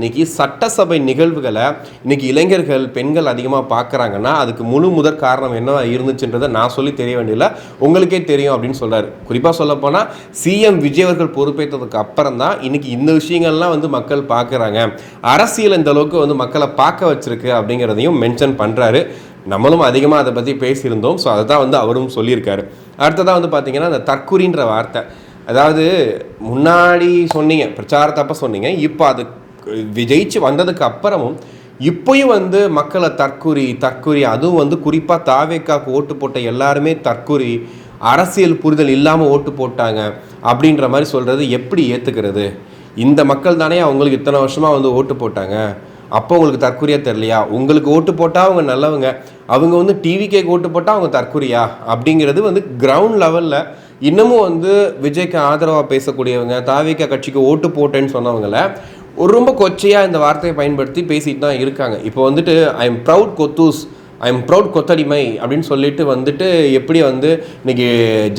இன்னைக்கு சட்டசபை நிகழ்வுகளை இன்னைக்கு இளைஞர்கள் பெண்கள் அதிகமாக பார்க்குறாங்கன்னா அதுக்கு முதற் காரணம் என்ன இருந்துச்சுன்றதை நான் சொல்லி தெரிய வேண்டியதில்லை, உங்களுக்கே தெரியும் அப்படின்னு சொல்கிறார். குறிப்பாக சொல்லப்போனால் சிஎம் விஜய் அவர்கள் பொறுப்பேற்றதுக்கு அப்புறம் தான் இன்னைக்கு இந்த விஷயங்கள்லாம் மக்கள் பார்க்குறாங்க, அரசியல் இந்த அளவுக்கு மக்களை பார்க்க வச்சிருக்கு அப்படிங்கிறதையும் மென்ஷன் பண்ணுறாரு. நம்மளும் அதிகமாக அதை பற்றி பேசியிருந்தோம். ஸோ அதை தான் அவரும் சொல்லியிருக்காரு. அடுத்ததாக பார்த்தீங்கன்னா அந்த தற்குறின்ற வார்த்தை, அதாவது முன்னாடி சொன்னீங்க, பிரச்சாரத்தப்ப சொன்னீங்க, இப்போ அது விஜயிச்சு வந்ததுக்கு அப்புறமும் இப்போயும் மக்களை தற்குறி அதுவும் குறிப்பாக தாவேக்காக்கு ஓட்டு போட்ட எல்லாருமே தற்குறி, அரசியல் புரிதல் இல்லாமல் ஓட்டு போட்டாங்க அப்படின்ற மாதிரி சொல்கிறது எப்படி ஏற்றுக்கிறது? இந்த மக்கள் தானே அவங்களுக்கு இத்தனை வருஷமாக ஓட்டு போட்டாங்க, அப்போ உங்களுக்கு தற்குறியாக தெரியலையா? உங்களுக்கு ஓட்டு போட்டால் அவங்க நல்லவங்க, அவங்க டிவிக்கேக்கு ஓட்டு போட்டால் அவங்க தற்குறியா அப்படிங்கிறது கிரவுண்ட் லெவலில் இன்னமும் விஜய்க்கு ஆதரவாக பேசக்கூடியவங்க, தாவேக்கா கட்சிக்கு ஓட்டு போட்டேன்னு சொன்னவங்களை ரொம்ப கொச்சையாக இந்த வார்த்தையை பயன்படுத்தி பேசிட்டு தான் இருக்காங்க. இப்போ ஐ எம் ப்ரவுட் கொத்தூஸ், ஐ எம் ப்ரவுட் கொத்தடிமை அப்படின்னு சொல்லிட்டு எப்படி இன்னைக்கு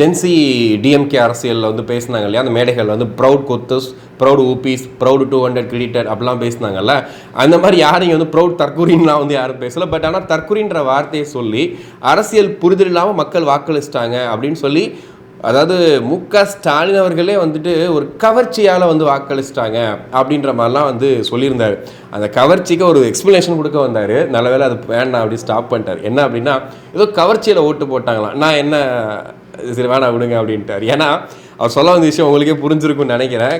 ஜென்சி டிஎம்கே அரசியலில் பேசினாங்க இல்லையா, அந்த மேடைகள் ப்ரவுட் கொத்தூஸ், ப்ரௌட் ஊபீஸ், ப்ரௌட் 200 கிரெடிட்டட் அப்படிலாம் பேசினாங்கல்ல, அந்த மாதிரி யாரையும் ப்ரௌட் தற்குறின்லாம் யாரும் பேசலை. பட் ஆனால் தற்குறின்ற வார்த்தையை சொல்லி அரசியல் புரிதல் இல்லாமல் மக்கள் வாக்களிச்சிட்டாங்க அப்படின்னு சொல்லி, அதாவது முக ஸ்டாலின் அவர்களே ஒரு கவர்ச்சியால் வாக்களிச்சிட்டாங்க அப்படின்ற மாதிரிலாம் சொல்லியிருந்தார். அந்த கவர்ச்சிக்கு ஒரு எக்ஸ்பிளனேஷன் கொடுக்க வந்தார். நல்ல வேளை அது வேண்டாம் அப்படி ஸ்டாப் பண்ணிட்டார். என்ன அப்படின்னா, ஏதோ கவர்ச்சியில் ஓட்டு போட்டாங்களாம், நான் என்ன சரி வேணாம் விடுங்க அப்படின்ட்டார். ஏன்னா அவர் சொல்ல வந்த விஷயம் உங்களுக்கே புரிஞ்சிருக்குன்னு நினைக்கிறேன்.